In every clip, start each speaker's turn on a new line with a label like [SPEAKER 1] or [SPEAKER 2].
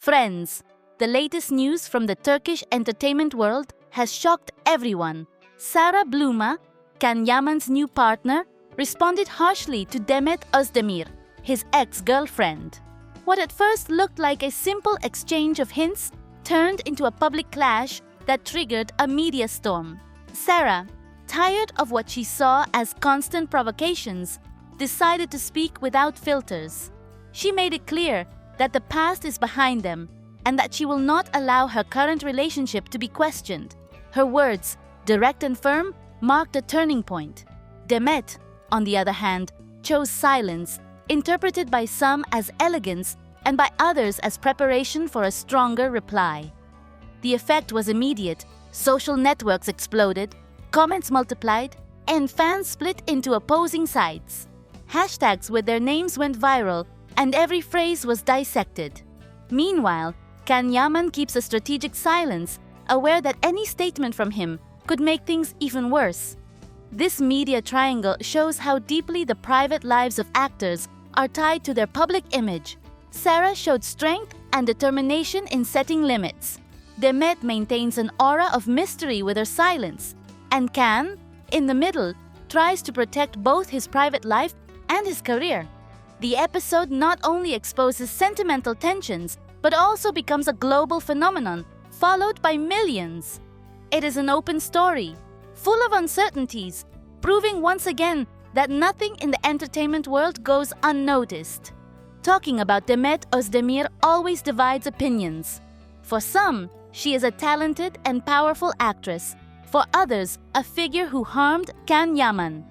[SPEAKER 1] Friends, the latest news from the Turkish entertainment world has shocked everyone. Sara Bluma, Can Yaman's new partner, responded harshly to Demet Özdemir, his ex-girlfriend. What at first looked like a simple exchange of hints turned into a public clash that triggered a media storm. Sara, tired of what she saw as constant provocations, decided to speak without filters. She made it clear that the past is behind them and that she will not allow her current relationship to be questioned. Her words, direct and firm, marked a turning point. Demet, on the other hand, chose silence, interpreted by some as elegance and by others as preparation for a stronger reply. The effect was immediate. Social networks exploded, comments multiplied, and fans split into opposing sides. Hashtags with their names went viral, and every phrase was dissected. Meanwhile, Can Yaman keeps a strategic silence, aware that any statement from him could make things even worse. This media triangle shows how deeply the private lives of actors are tied to their public image. Sara showed strength and determination in setting limits. Demet maintains an aura of mystery with her silence, and Can, in the middle, tries to protect both his private life and his career. The episode not only exposes sentimental tensions, but also becomes a global phenomenon, followed by millions. It is an open story, full of uncertainties, proving once again that nothing in the entertainment world goes unnoticed. Talking about Demet Özdemir always divides opinions. For some, she is a talented and powerful actress. For others, a figure who harmed Can Yaman.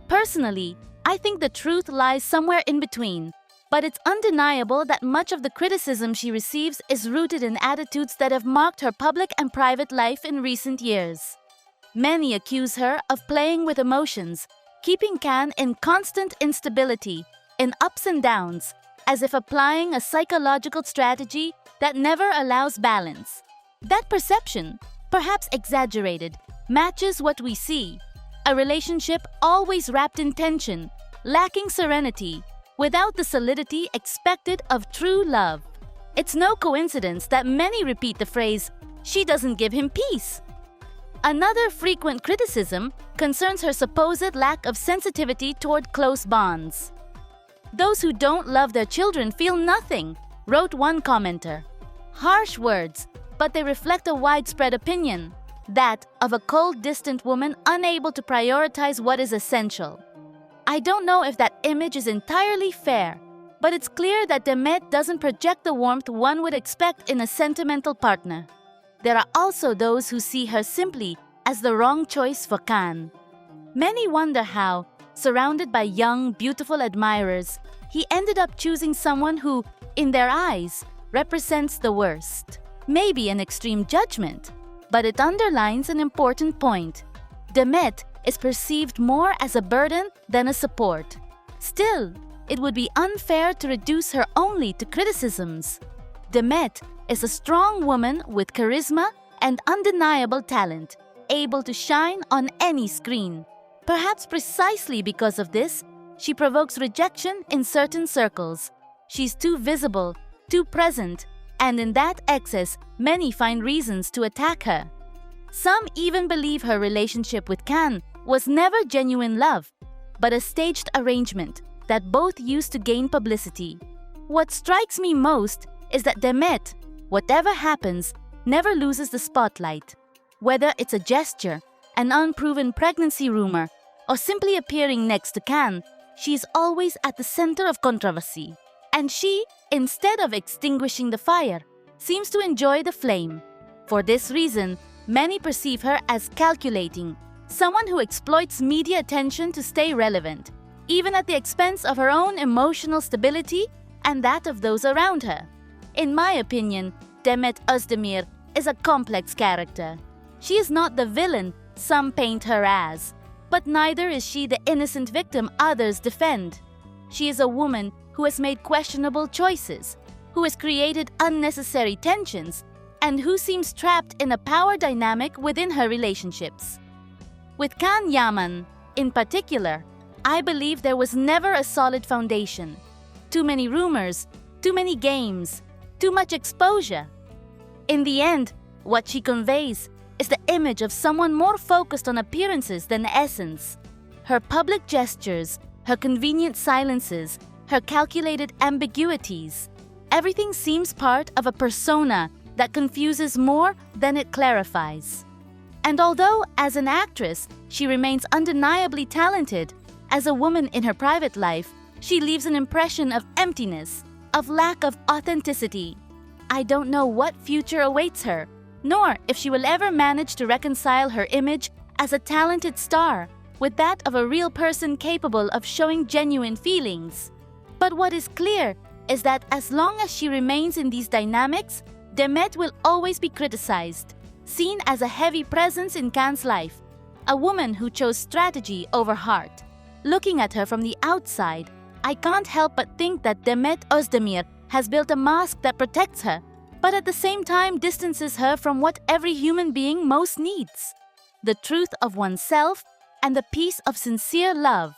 [SPEAKER 1] Personally, I think the truth lies somewhere in between. But it's undeniable that much of the criticism she receives is rooted in attitudes that have marked her public and private life in recent years. Many accuse her of playing with emotions, keeping Can in constant instability, in ups and downs, as if applying a psychological strategy that never allows balance. That perception, perhaps exaggerated, matches what we see: a relationship always wrapped in tension, lacking serenity, without the solidity expected of true love. It's no coincidence that many repeat the phrase, "She doesn't give him peace." Another frequent criticism concerns her supposed lack of sensitivity toward close bonds. "Those who don't love their children feel nothing," wrote one commenter. Harsh words, but they reflect a widespread opinion, that of a cold, distant woman unable to prioritize what is essential. I don't know if that image is entirely fair, but it's clear that Demet doesn't project the warmth one would expect in a sentimental partner. There are also those who see her simply as the wrong choice for Can. Many wonder how, surrounded by young, beautiful admirers, he ended up choosing someone who, in their eyes, represents the worst. Maybe an extreme judgment, but it underlines an important point. Demet is perceived more as a burden than a support. Still, it would be unfair to reduce her only to criticisms. Demet is a strong woman with charisma and undeniable talent, able to shine on any screen. Perhaps precisely because of this, she provokes rejection in certain circles. She's too visible, too present, and in that excess, many find reasons to attack her. Some even believe her relationship with Can was never genuine love, but a staged arrangement that both used to gain publicity. What strikes me most is that Demet, whatever happens, never loses the spotlight. Whether it's a gesture, an unproven pregnancy rumor, or simply appearing next to Can, she's always at the center of controversy. And she, instead of extinguishing the fire, seems to enjoy the flame. For this reason, many perceive her as calculating, someone who exploits media attention to stay relevant, even at the expense of her own emotional stability and that of those around her. In my opinion, Demet Özdemir is a complex character. She is not the villain some paint her as, but neither is she the innocent victim others defend. She is a woman who has made questionable choices, who has created unnecessary tensions, and who seems trapped in a power dynamic within her relationships. With Can Yaman, in particular, I believe there was never a solid foundation. Too many rumors, too many games, too much exposure. In the end, what she conveys is the image of someone more focused on appearances than essence. Her public gestures, her convenient silences, her calculated ambiguities, everything seems part of a persona that confuses more than it clarifies. And although, as an actress, she remains undeniably talented, as a woman in her private life, she leaves an impression of emptiness, of lack of authenticity. I don't know what future awaits her, nor if she will ever manage to reconcile her image as a talented star with that of a real person capable of showing genuine feelings. But what is clear is that as long as she remains in these dynamics, Demet will always be criticized, seen as a heavy presence in Can's life, a woman who chose strategy over heart. Looking at her from the outside, I can't help but think that Demet Özdemir has built a mask that protects her, but at the same time distances her from what every human being most needs: the truth of oneself and the peace of sincere love.